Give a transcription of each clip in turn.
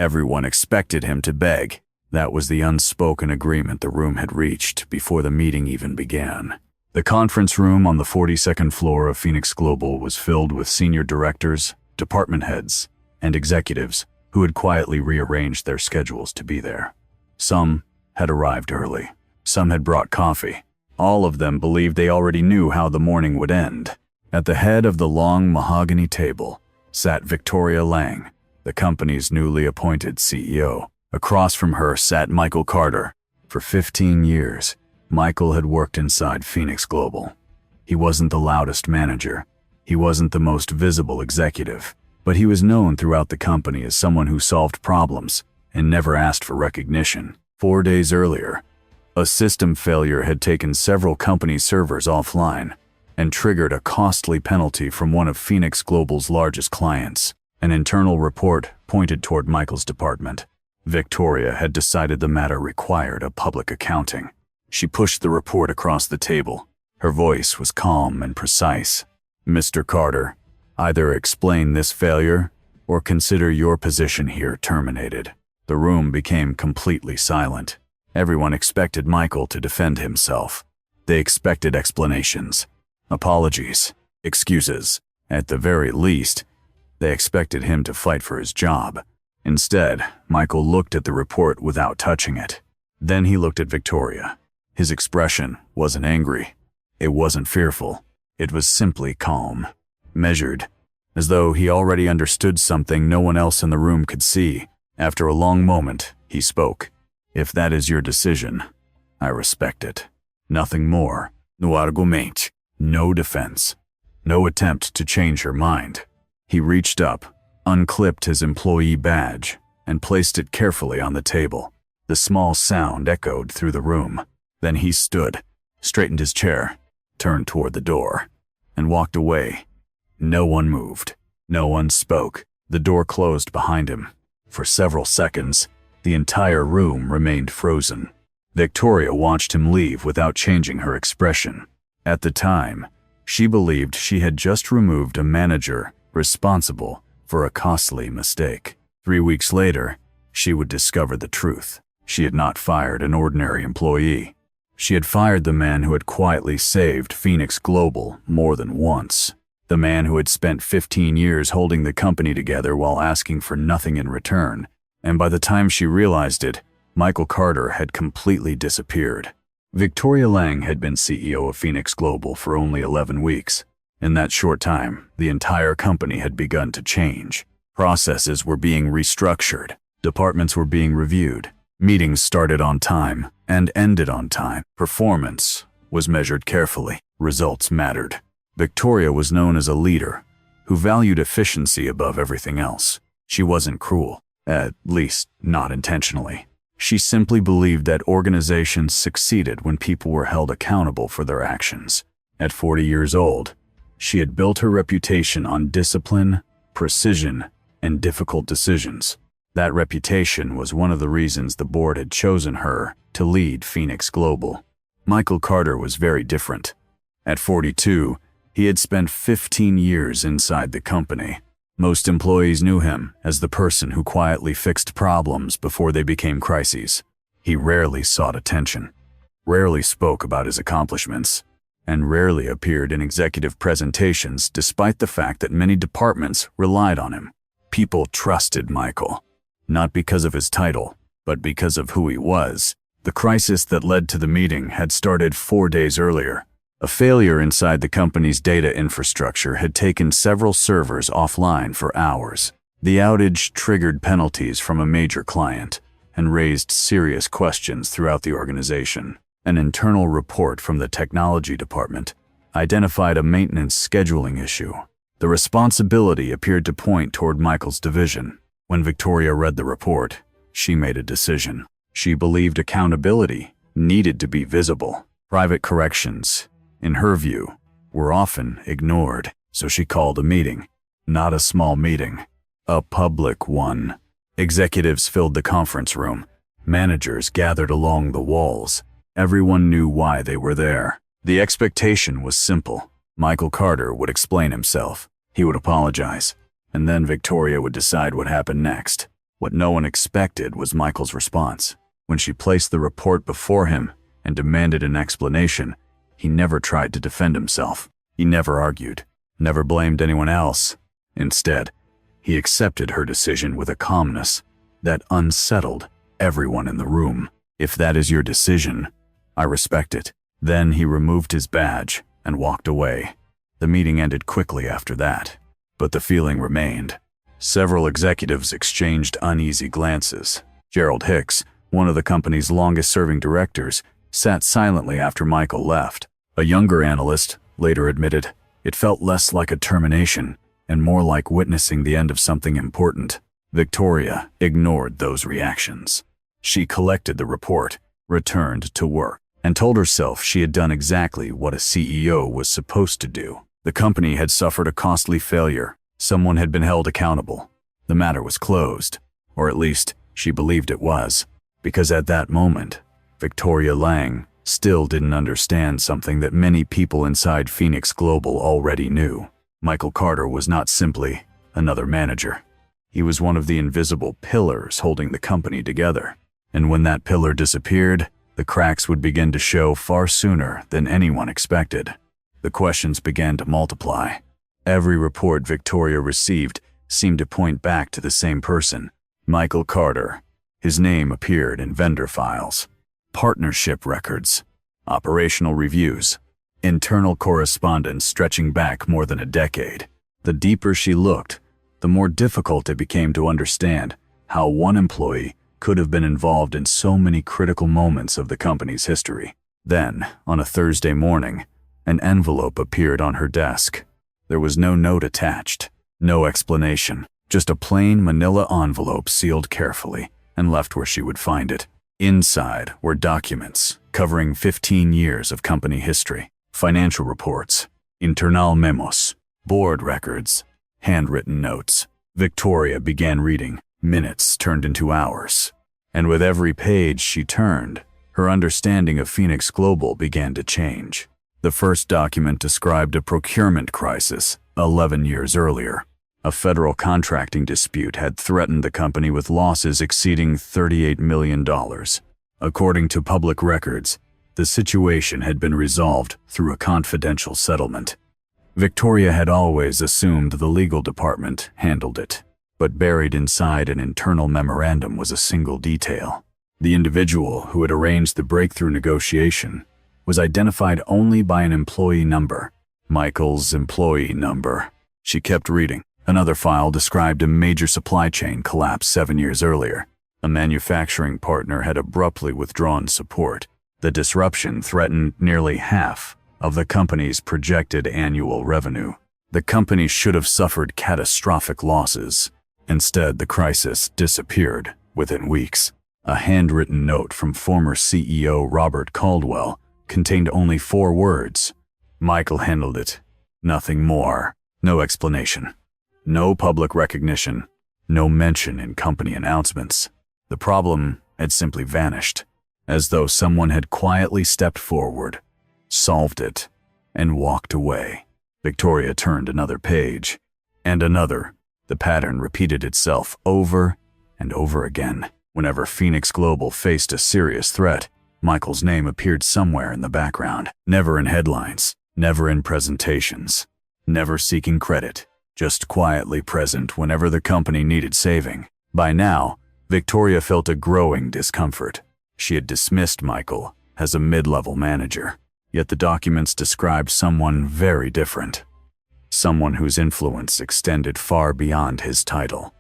Everyone expected him to beg. That was the unspoken agreement the room had reached before the meeting even began. The conference room on the 42nd floor of Phoenix Global was filled with senior directors, department heads, and executives who had quietly rearranged their schedules to be there. Some had arrived early. Some had brought coffee. All of them believed they already knew how the morning would end. At the head of the long mahogany table sat Victoria Lang, the company's newly appointed CEO. Across from her sat Michael Carter. For 15 years, Michael had worked inside Phoenix Global. He wasn't the loudest manager. He wasn't the most visible executive, but he was known throughout the company as someone who solved problems and never asked for recognition. 4 days earlier, a system failure had taken several company servers offline and triggered a costly penalty from one of Phoenix Global's largest clients. An internal report pointed toward Michael's department. Victoria had decided the matter required a public accounting. She pushed the report across the table. Her voice was calm and precise. "Mr. Carter, either explain this failure or consider your position here terminated." The room became completely silent. Everyone expected Michael to defend himself. They expected explanations, apologies, excuses. At the very least, they expected him to fight for his job. Instead, Michael looked at the report without touching it. Then he looked at Victoria. His expression wasn't angry. It wasn't fearful. It was simply calm, measured, as though he already understood something no one else in the room could see. After a long moment, he spoke. "If that is your decision, I respect it. Nothing more. No argument. No defense. No attempt to change her mind." He reached up, unclipped his employee badge, and placed it carefully on the table. The small sound echoed through the room. Then he stood, straightened his chair, turned toward the door, and walked away. No one moved. No one spoke. The door closed behind him. For several seconds, the entire room remained frozen. Victoria watched him leave without changing her expression. At the time, she believed she had just removed a manager responsible for a costly mistake. 3 weeks later, she would discover the truth. She had not fired an ordinary employee. She had fired the man who had quietly saved Phoenix Global more than once. The man who had spent 15 years holding the company together while asking for nothing in return. And by the time she realized it, Michael Carter had completely disappeared. Victoria Lang had been CEO of Phoenix Global for only 11 weeks. In that short time, the entire company had begun to change. Processes were being restructured. Departments were being reviewed. Meetings started on time and ended on time. Performance was measured carefully. Results mattered. Victoria was known as a leader who valued efficiency above everything else. She wasn't cruel, at least not intentionally. She simply believed that organizations succeeded when people were held accountable for their actions. At 40 years old, she had built her reputation on discipline, precision, and difficult decisions. That reputation was one of the reasons the board had chosen her to lead Phoenix Global. Michael Carter was very different. At 42, he had spent 15 years inside the company. Most employees knew him as the person who quietly fixed problems before they became crises. He rarely sought attention, rarely spoke about his accomplishments, and rarely appeared in executive presentations despite the fact that many departments relied on him. People trusted Michael, not because of his title, but because of who he was. The crisis that led to the meeting had started 4 days earlier. A failure inside the company's data infrastructure had taken several servers offline for hours. The outage triggered penalties from a major client and raised serious questions throughout the organization. An internal report from the technology department identified a maintenance scheduling issue. The responsibility appeared to point toward Michael's division. When Victoria read the report, she made a decision. She believed accountability needed to be visible. Private corrections, in her view, were often ignored, so she called a meeting. Not a small meeting, a public one. Executives filled the conference room. Managers gathered along the walls. Everyone knew why they were there. The expectation was simple. Michael Carter would explain himself. He would apologize, and then Victoria would decide what happened next. What no one expected was Michael's response. When she placed the report before him and demanded an explanation, he never tried to defend himself. He never argued, never blamed anyone else. Instead, he accepted her decision with a calmness that unsettled everyone in the room. If that is your decision, I respect it. Then he removed his badge and walked away. The meeting ended quickly after that, but the feeling remained. Several executives exchanged uneasy glances. Gerald Hicks, one of the company's longest-serving directors, sat silently after Michael left. A younger analyst later admitted it felt less like a termination and more like witnessing the end of something important. Victoria ignored those reactions. She collected the report, returned to work, and told herself she had done exactly what a CEO was supposed to do. The company had suffered a costly failure. Someone had been held accountable. The matter was closed, or at least she believed it was, because at that moment, Victoria Lang still didn't understand something that many people inside Phoenix Global already knew. Michael Carter was not simply another manager. He was one of the invisible pillars holding the company together. And when that pillar disappeared, the cracks would begin to show far sooner than anyone expected. The questions began to multiply. Every report Victoria received seemed to point back to the same person, Michael Carter. His name appeared in vendor files, partnership records, operational reviews, internal correspondence stretching back more than a decade. The deeper she looked, the more difficult it became to understand how one employee could have been involved in so many critical moments of the company's history. Then, on a Thursday morning, an envelope appeared on her desk. There was no note attached, no explanation, just a plain manila envelope sealed carefully and left where she would find it. Inside were documents covering 15 years of company history, financial reports, internal memos, board records, handwritten notes. Victoria began reading. Minutes turned into hours, and with every page she turned, her understanding of Phoenix Global began to change. The first document described a procurement crisis 11 years earlier. A federal contracting dispute had threatened the company with losses exceeding $38 million. According to public records, the situation had been resolved through a confidential settlement. Victoria had always assumed the legal department handled it, but buried inside an internal memorandum was a single detail. The individual who had arranged the breakthrough negotiation was identified only by an employee number, Michael's employee number. She kept reading. Another file described a major supply chain collapse 7 years earlier. A manufacturing partner had abruptly withdrawn support. The disruption threatened nearly half of the company's projected annual revenue. The company should have suffered catastrophic losses. Instead, the crisis disappeared within weeks. A handwritten note from former CEO Robert Caldwell contained only 4 words. Michael handled it. Nothing more. No explanation. No public recognition. No mention in company announcements. The problem had simply vanished, as though someone had quietly stepped forward, solved it, and walked away. Victoria turned another page, and another. The pattern repeated itself over and over again. Whenever Phoenix Global faced a serious threat, Michael's name appeared somewhere in the background. Never in headlines, never in presentations, never seeking credit, just quietly present whenever the company needed saving. By now, Victoria felt a growing discomfort. She had dismissed Michael as a mid-level manager, yet the documents described someone very different. Someone whose influence extended far beyond his title.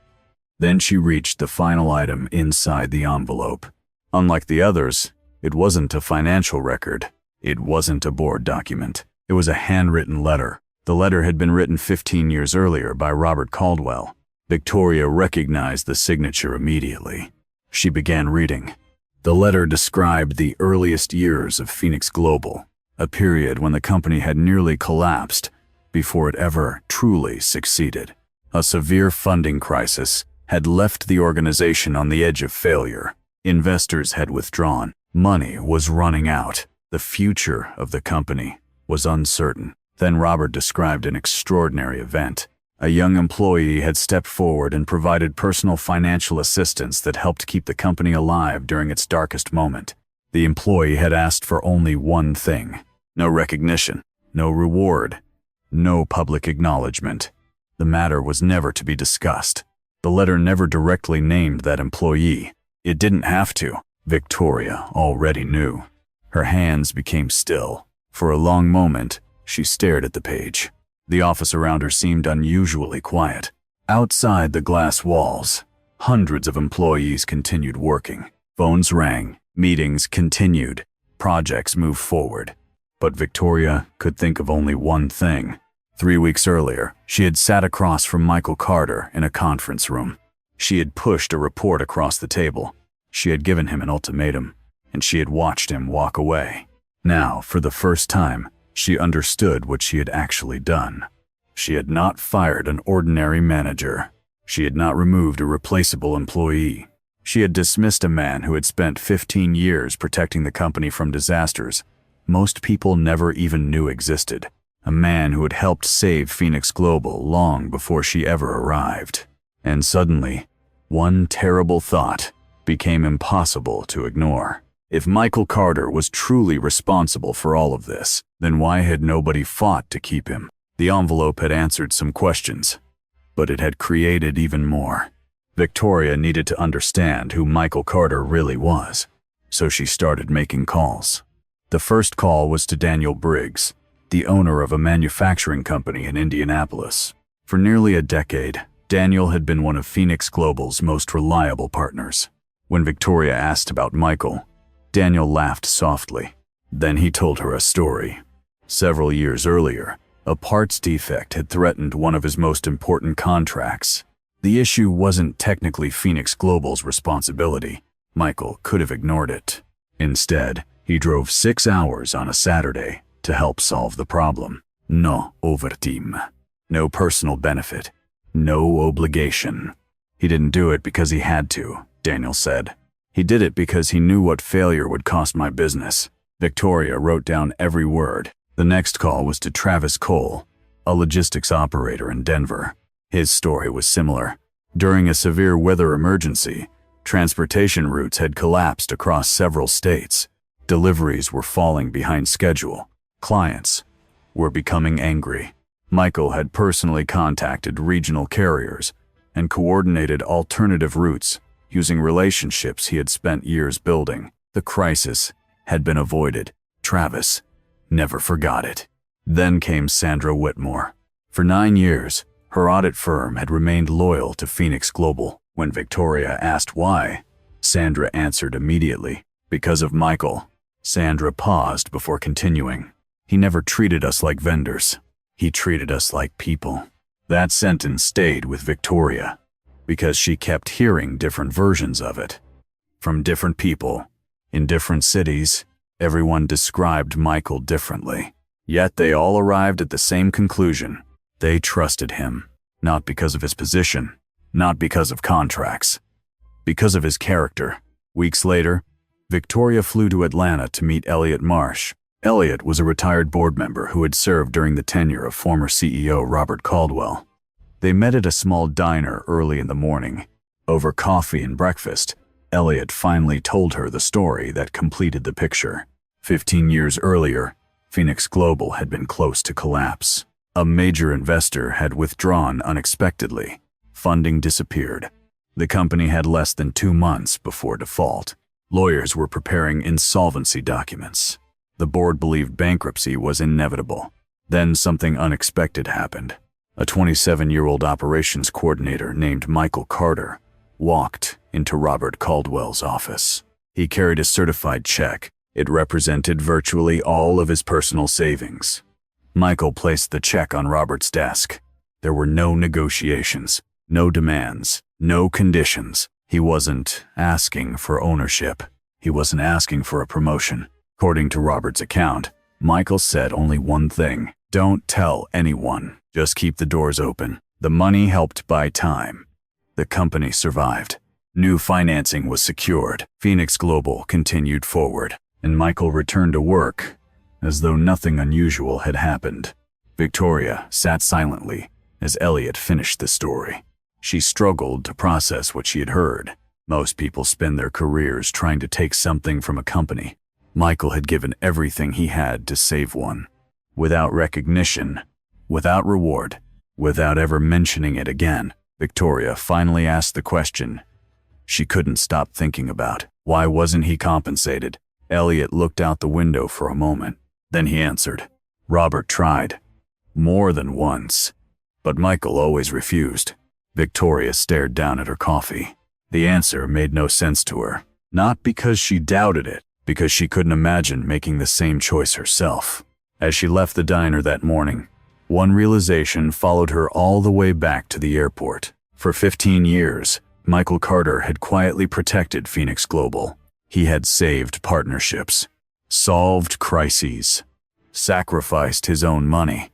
Then she reached the final item inside the envelope. Unlike the others, it wasn't a financial record. It wasn't a board document. It was a handwritten letter. The letter had been written 15 years earlier by Robert Caldwell. Victoria recognized the signature immediately. She began reading. The letter described the earliest years of Phoenix Global, a period when the company had nearly collapsed before it ever truly succeeded. A severe funding crisis had left the organization on the edge of failure. Investors had withdrawn. Money was running out. The future of the company was uncertain. Then Robert described an extraordinary event, A young employee had stepped forward and provided personal financial assistance that helped keep the company alive during its darkest moment. The employee had asked for only one thing: no recognition, no reward, no public acknowledgement. The matter was never to be discussed. The letter never directly named that employee. It didn't have to. Victoria already knew. Her hands became still. For a long moment, she stared at the page. The office around her seemed unusually quiet. Outside the glass walls, hundreds of employees continued working. Phones rang, meetings continued, projects moved forward. But Victoria could think of only one thing. 3 weeks earlier, she had sat across from Michael Carter in a conference room. She had pushed a report across the table. She had given him an ultimatum, and she had watched him walk away. Now, for the first time, she understood what she had actually done. She had not fired an ordinary manager. She had not removed a replaceable employee. She had dismissed a man who had spent 15 years protecting the company from disasters most people never even knew existed. A man who had helped save Phoenix Global long before she ever arrived. And suddenly, one terrible thought became impossible to ignore. If Michael Carter was truly responsible for all of this, then why had nobody fought to keep him? The envelope had answered some questions, but it had created even more. Victoria needed to understand who Michael Carter really was, so she started making calls. The first call was to Daniel Briggs, the owner of a manufacturing company in Indianapolis. For nearly a decade, Daniel had been one of Phoenix Global's most reliable partners. When Victoria asked about Michael, Daniel laughed softly. Then he told her a story. Several years earlier, a parts defect had threatened one of his most important contracts. The issue wasn't technically Phoenix Global's responsibility. Michael could have ignored it. Instead, he drove 6 hours on a Saturday to help solve the problem. No overtime. No personal benefit. No obligation. He didn't do it because he had to, Daniel said. He did it because he knew what failure would cost my business. Victoria wrote down every word. The next call was to Travis Cole, a logistics operator in Denver. His story was similar. During a severe weather emergency, transportation routes had collapsed across several states. Deliveries were falling behind schedule. Clients were becoming angry. Michael had personally contacted regional carriers and coordinated alternative routes using relationships he had spent years building. The crisis had been avoided. Travis never forgot it. Then came Sandra Whitmore. For 9 years, her audit firm had remained loyal to Phoenix Global. When Victoria asked why, Sandra answered immediately, because of Michael. Sandra paused before continuing. He never treated us like vendors. He treated us like people. That sentence stayed with Victoria because she kept hearing different versions of it. From different people, in different cities, everyone described Michael differently. Yet they all arrived at the same conclusion. They trusted him, not because of his position, not because of contracts, because of his character. Weeks later, Victoria flew to Atlanta to meet Elliot Marsh. Elliot was a retired board member who had served during the tenure of former CEO Robert Caldwell. They met at a small diner early in the morning. Over coffee and breakfast, Elliot finally told her the story that completed the picture. 15 years earlier, Phoenix Global had been close to collapse. A major investor had withdrawn unexpectedly. Funding disappeared. The company had less than 2 months before default. Lawyers were preparing insolvency documents. The board believed bankruptcy was inevitable. Then something unexpected happened. A 27-year-old operations coordinator named Michael Carter walked into Robert Caldwell's office. He carried a certified check. It represented virtually all of his personal savings. Michael placed the check on Robert's desk. There were no negotiations, no demands, no conditions. He wasn't asking for ownership. He wasn't asking for a promotion. According to Robert's account, Michael said only one thing: don't tell anyone. Just keep the doors open. The money helped buy time. The company survived. New financing was secured. Phoenix Global continued forward, and Michael returned to work as though nothing unusual had happened. Victoria sat silently, as Elliot finished the story. She struggled to process what she had heard. Most people spend their careers trying to take something from a company. Michael had given everything he had to save one. Without recognition, without reward, without ever mentioning it again, Victoria finally asked the question she couldn't stop thinking about. Why wasn't he compensated? Elliot looked out the window for a moment. Then he answered. Robert tried. More than once. But Michael always refused. Victoria stared down at her coffee. The answer made no sense to her. Not because she doubted it, because she couldn't imagine making the same choice herself. As she left the diner that morning, one realization followed her all the way back to the airport. For 15 years, Michael Carter had quietly protected Phoenix Global. He had saved partnerships, solved crises, sacrificed his own money,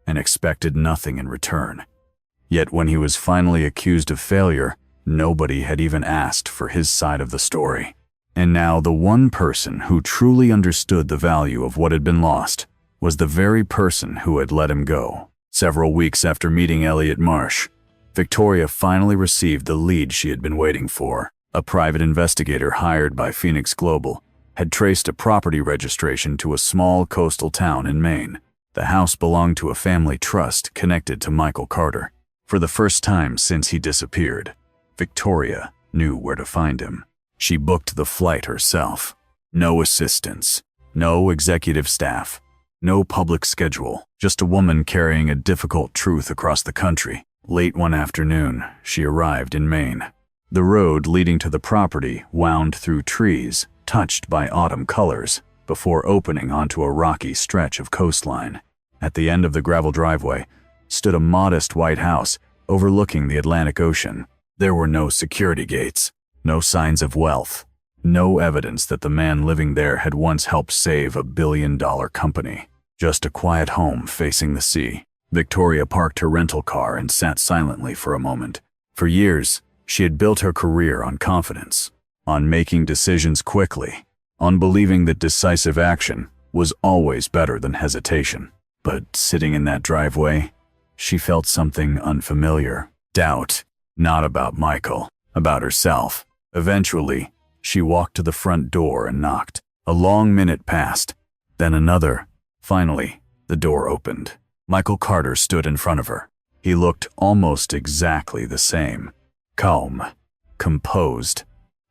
and expected nothing in return. Yet when he was finally accused of failure, nobody had even asked for his side of the story. And now the one person who truly understood the value of what had been lost was the very person who had let him go. Several weeks after meeting Elliot Marsh, Victoria finally received the lead she had been waiting for. A private investigator hired by Phoenix Global had traced a property registration to a small coastal town in Maine. The house belonged to a family trust connected to Michael Carter. For the first time since he disappeared, Victoria knew where to find him. She booked the flight herself. No assistance, no executive staff, no public schedule, just a woman carrying a difficult truth across the country. Late one afternoon, she arrived in Maine. The road leading to the property wound through trees, touched by autumn colors, before opening onto a rocky stretch of coastline. At the end of the gravel driveway stood a modest white house overlooking the Atlantic Ocean. There were no security gates, no signs of wealth, no evidence that the man living there had once helped save a billion-dollar company. Just a quiet home facing the sea. Victoria parked her rental car and sat silently for a moment. For years, she had built her career on confidence, on making decisions quickly, on believing that decisive action was always better than hesitation. But sitting in that driveway, she felt something unfamiliar. Doubt, not about Michael, about herself. Eventually, she walked to the front door and knocked. A long minute passed, then another. Finally, the door opened. Michael Carter stood in front of her. He looked almost exactly the same. Calm, composed,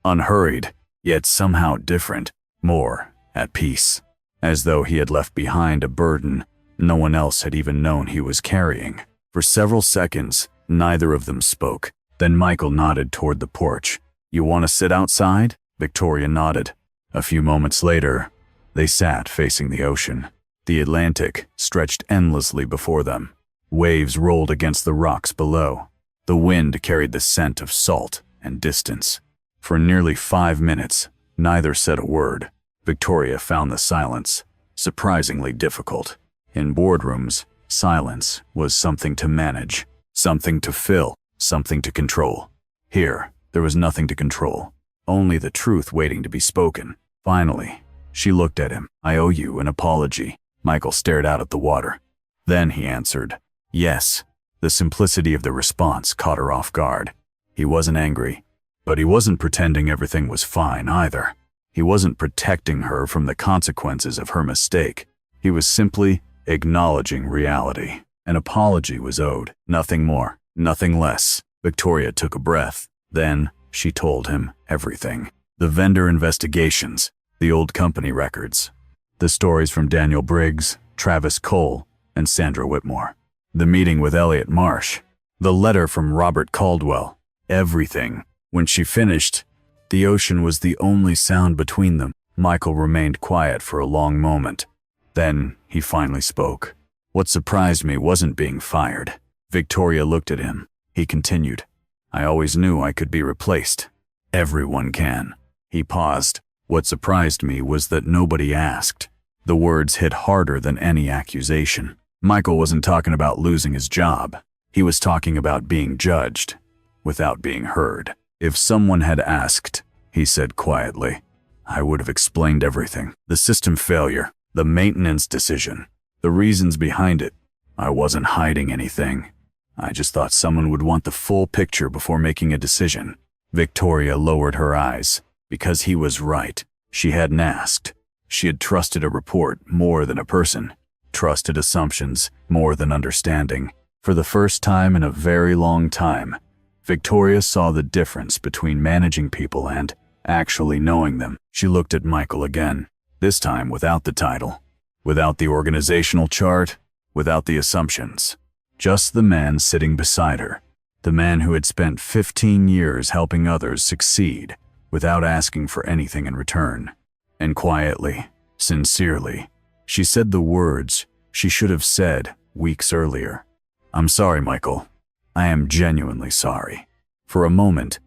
unhurried, yet somehow different, more at peace. As though he had left behind a burden no one else had even known he was carrying. For several seconds, neither of them spoke. Then Michael nodded toward the porch. You want to sit outside? Victoria nodded. A few moments later, they sat facing the ocean. The Atlantic stretched endlessly before them. Waves rolled against the rocks below. The wind carried the scent of salt and distance. For nearly 5 minutes, neither said a word. Victoria found the silence surprisingly difficult. In boardrooms, silence was something to manage, something to fill, something to control. Here, there was nothing to control, only the truth waiting to be spoken. Finally, she looked at him. I owe you an apology. Michael stared out at the water. Then he answered, yes. The simplicity of the response caught her off guard. He wasn't angry, but he wasn't pretending everything was fine either. He wasn't protecting her from the consequences of her mistake. He was simply acknowledging reality. An apology was owed, nothing more, nothing less. Victoria took a breath. Then she told him everything. The vendor investigations, the old company records, the stories from Daniel Briggs, Travis Cole, and Sandra Whitmore. The meeting with Elliot Marsh, the letter from Robert Caldwell, everything. When she finished, the ocean was the only sound between them. Michael remained quiet for a long moment. Then he finally spoke. What surprised me wasn't being fired. Victoria looked at him. He continued, I always knew I could be replaced. Everyone can. He paused. What surprised me was that nobody asked. The words hit harder than any accusation. Michael wasn't talking about losing his job. He was talking about being judged, without being heard. If someone had asked, he said quietly, I would have explained everything. The system failure, the maintenance decision, the reasons behind it. I wasn't hiding anything. I just thought someone would want the full picture before making a decision." Victoria lowered her eyes. Because he was right. She hadn't asked. She had trusted a report more than a person. Trusted assumptions more than understanding. For the first time in a very long time, Victoria saw the difference between managing people and actually knowing them. She looked at Michael again, this time without the title, without the organizational chart, without the assumptions. Just the man sitting beside her, the man who had spent 15 years helping others succeed without asking for anything in return. And quietly, sincerely, she said the words she should have said weeks earlier. "I'm sorry, Michael. I am genuinely sorry." For a moment,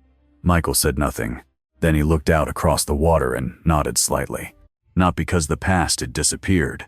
Michael said nothing. Then he looked out across the water and nodded slightly. Not because the past had disappeared,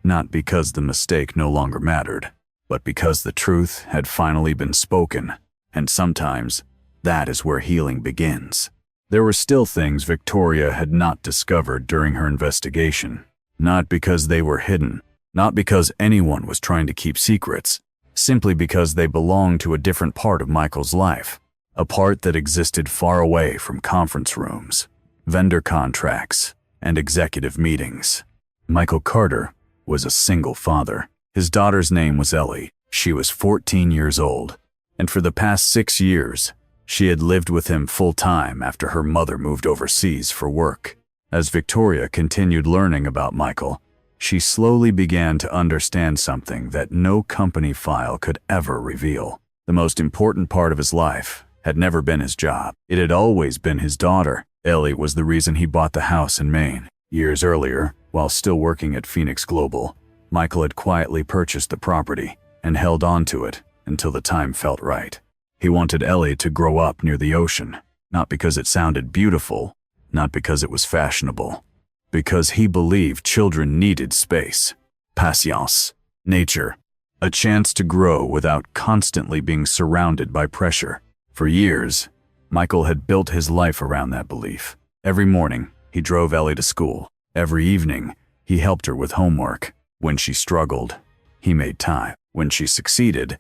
not because the mistake no longer mattered, but because the truth had finally been spoken. And sometimes, that is where healing begins. There were still things Victoria had not discovered during her investigation. Not because they were hidden, not because anyone was trying to keep secrets, simply because they belonged to a different part of Michael's life, a part that existed far away from conference rooms, vendor contracts, and executive meetings. Michael Carter was a single father. His daughter's name was Ellie. She was 14 years old, and for the past 6 years, she had lived with him full-time after her mother moved overseas for work. As Victoria continued learning about Michael, she slowly began to understand something that no company file could ever reveal. The most important part of his life had never been his job. It had always been his daughter. Ellie was the reason he bought the house in Maine. Years earlier, while still working at Phoenix Global, Michael had quietly purchased the property and held on to it until the time felt right. He wanted Ellie to grow up near the ocean, not because it sounded beautiful, not because it was fashionable, because he believed children needed space, patience, nature, a chance to grow without constantly being surrounded by pressure. For years, Michael had built his life around that belief. Every morning, he drove Ellie to school. Every evening, he helped her with homework. When she struggled, he made time. When she succeeded,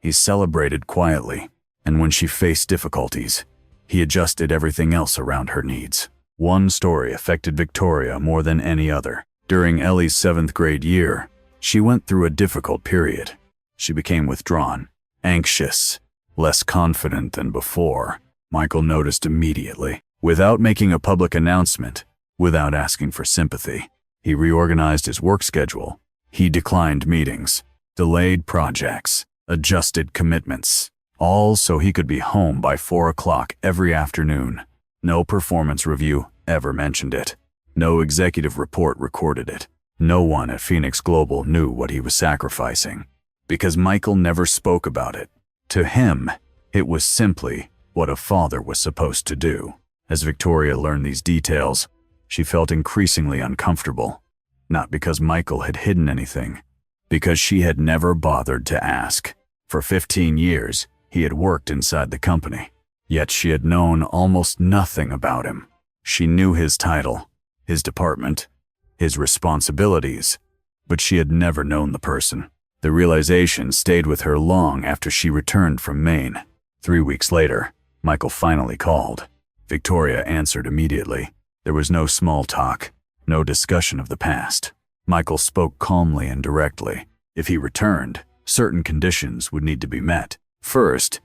he celebrated quietly. And when she faced difficulties, he adjusted everything else around her needs. One story affected Victoria more than any other. During Ellie's 7th grade year, she went through a difficult period. She became withdrawn, anxious, less confident than before. Michael noticed immediately. Without making a public announcement, without asking for sympathy, he reorganized his work schedule. He declined meetings, delayed projects, adjusted commitments, all so he could be home by 4 o'clock every afternoon. No performance review ever mentioned it. No executive report recorded it. No one at Phoenix Global knew what he was sacrificing, because Michael never spoke about it. To him, it was simply what a father was supposed to do. As Victoria learned these details, she felt increasingly uncomfortable. Not because Michael had hidden anything, because she had never bothered to ask. For 15 years, he had worked inside the company, yet she had known almost nothing about him. She knew his title, his department, his responsibilities, but she had never known the person. The realization stayed with her long after she returned from Maine. 3 weeks later, Michael finally called. Victoria answered immediately. There was no small talk, no discussion of the past. Michael spoke calmly and directly. If he returned, certain conditions would need to be met. First,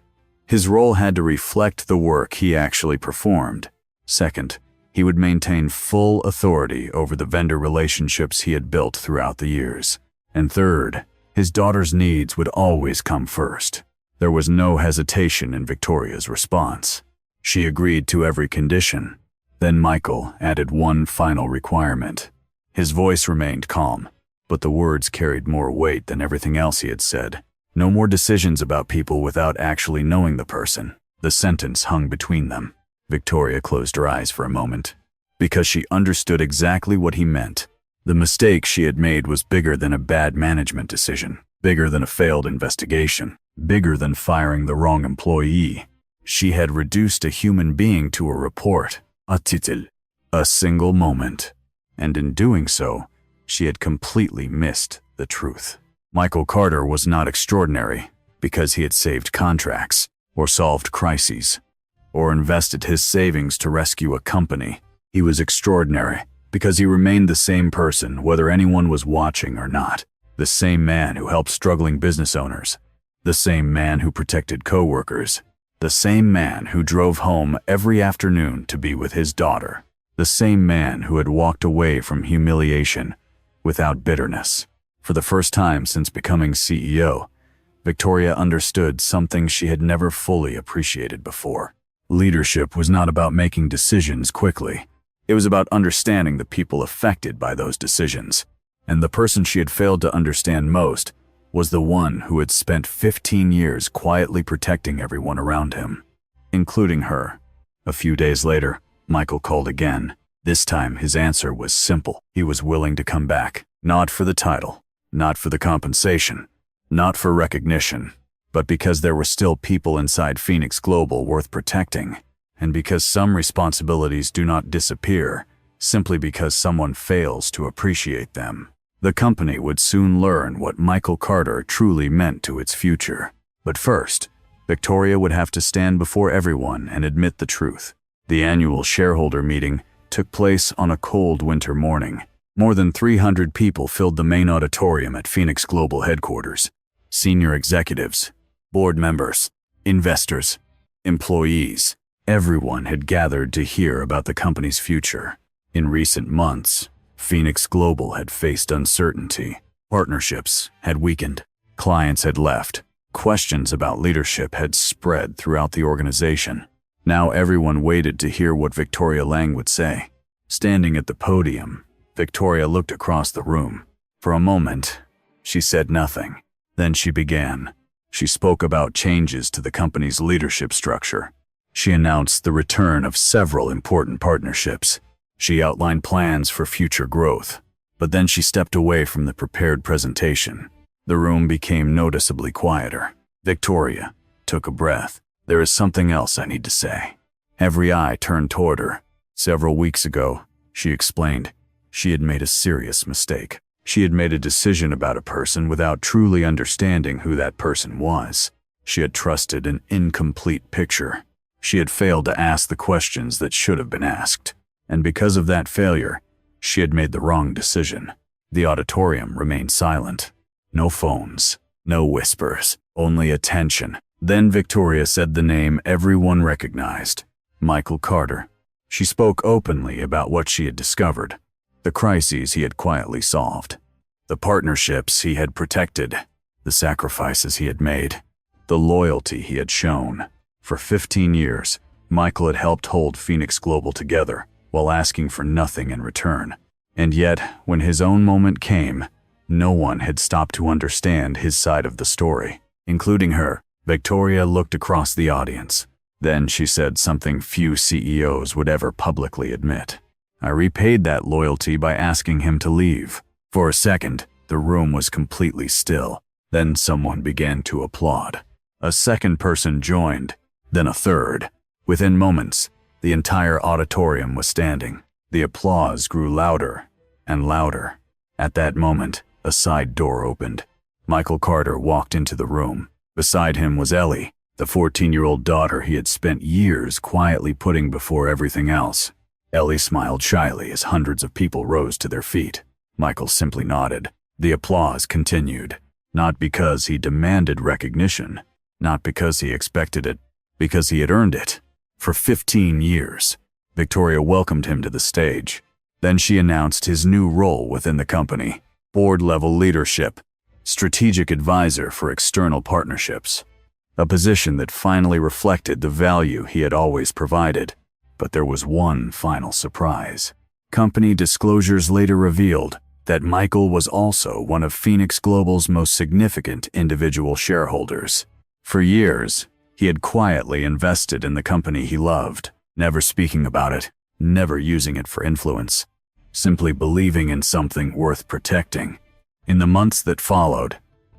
his role had to reflect the work he actually performed. Second, he would maintain full authority over the vendor relationships he had built throughout the years. And third, his daughter's needs would always come first. There was no hesitation in Victoria's response. She agreed to every condition. Then Michael added one final requirement. His voice remained calm, but the words carried more weight than everything else he had said. No more decisions about people without actually knowing the person. The sentence hung between them. Victoria closed her eyes for a moment, because she understood exactly what he meant. The mistake she had made was bigger than a bad management decision, bigger than a failed investigation, bigger than firing the wrong employee. She had reduced a human being to a report, a title, a single moment, and in doing so, she had completely missed the truth. Michael Carter was not extraordinary, because he had saved contracts, or solved crises, or invested his savings to rescue a company. He was extraordinary because he remained the same person whether anyone was watching or not. The same man who helped struggling business owners. The same man who protected coworkers. The same man who drove home every afternoon to be with his daughter. The same man who had walked away from humiliation without bitterness. For the first time since becoming CEO, Victoria understood something she had never fully appreciated before. Leadership was not about making decisions quickly. It was about understanding the people affected by those decisions. And the person she had failed to understand most was the one who had spent 15 years quietly protecting everyone around him, including her. A few days later, Michael called again. This time, his answer was simple. He was willing to come back, not for the title, not for the compensation, not for recognition, but because there were still people inside Phoenix Global worth protecting, and because some responsibilities do not disappear simply because someone fails to appreciate them. The company would soon learn what Michael Carter truly meant to its future. But first, Victoria would have to stand before everyone and admit the truth. The annual shareholder meeting took place on a cold winter morning. More than 300 people filled the main auditorium at Phoenix Global headquarters. Senior executives, board members, investors, employees. Everyone had gathered to hear about the company's future. In recent months, Phoenix Global had faced uncertainty. Partnerships had weakened. Clients had left. Questions about leadership had spread throughout the organization. Now everyone waited to hear what Victoria Lang would say. Standing at the podium, Victoria looked across the room. For a moment, she said nothing. Then she began. She spoke about changes to the company's leadership structure. She announced the return of several important partnerships. She outlined plans for future growth. But then she stepped away from the prepared presentation. The room became noticeably quieter. Victoria took a breath. There is something else I need to say. Every eye turned toward her. Several weeks ago, she explained, she had made a serious mistake. She had made a decision about a person without truly understanding who that person was. She had trusted an incomplete picture. She had failed to ask the questions that should have been asked. And because of that failure, she had made the wrong decision. The auditorium remained silent. No phones, no whispers, only attention. Then Victoria said the name everyone recognized, Michael Carter. She spoke openly about what she had discovered, the crises he had quietly solved, the partnerships he had protected, the sacrifices he had made, the loyalty he had shown. For 15 years, Michael had helped hold Phoenix Global together while asking for nothing in return. And yet, when his own moment came, no one had stopped to understand his side of the story, including her. Victoria looked across the audience. Then she said something few CEOs would ever publicly admit. I repaid that loyalty by asking him to leave. For a second, the room was completely still. Then someone began to applaud. A second person joined, then a third. Within moments, the entire auditorium was standing. The applause grew louder and louder. At that moment, a side door opened. Michael Carter walked into the room. Beside him was Ellie, the 14-year-old daughter he had spent years quietly putting before everything else. Ellie smiled shyly as hundreds of people rose to their feet. Michael simply nodded. The applause continued, not because he demanded recognition, not because he expected it, because he had earned it. For 15 years, Victoria welcomed him to the stage. Then she announced his new role within the company, board-level leadership, strategic advisor for external partnerships, a position that finally reflected the value he had always provided. But there was one final surprise. Company disclosures later revealed that Michael was also one of Phoenix Global's most significant individual shareholders. For years, he had quietly invested in the company he loved, never speaking about it, never using it for influence, simply believing in something worth protecting. In the months that followed,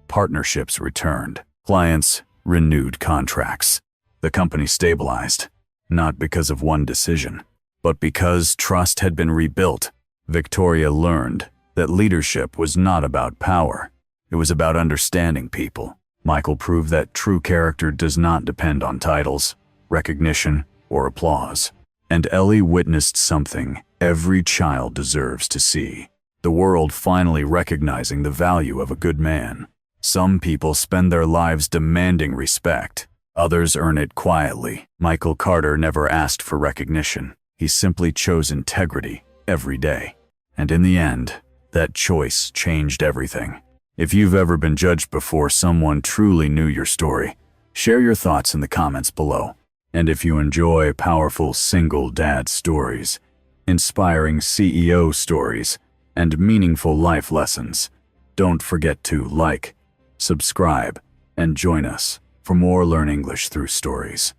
partnerships returned. Clients renewed contracts. The company stabilized, not because of one decision, but because trust had been rebuilt. Victoria learned that leadership was not about power. It was about understanding people. Michael proved that true character does not depend on titles, recognition, or applause. And Ellie witnessed something every child deserves to see: the world finally recognizing the value of a good man. Some people spend their lives demanding respect. Others earn it quietly. Michael Carter never asked for recognition. He simply chose integrity every day. And in the end, that choice changed everything. If you've ever been judged before someone truly knew your story, share your thoughts in the comments below. And if you enjoy powerful single dad stories, inspiring CEO stories, and meaningful life lessons, don't forget to like, subscribe, and join us for more Learn English Through Stories.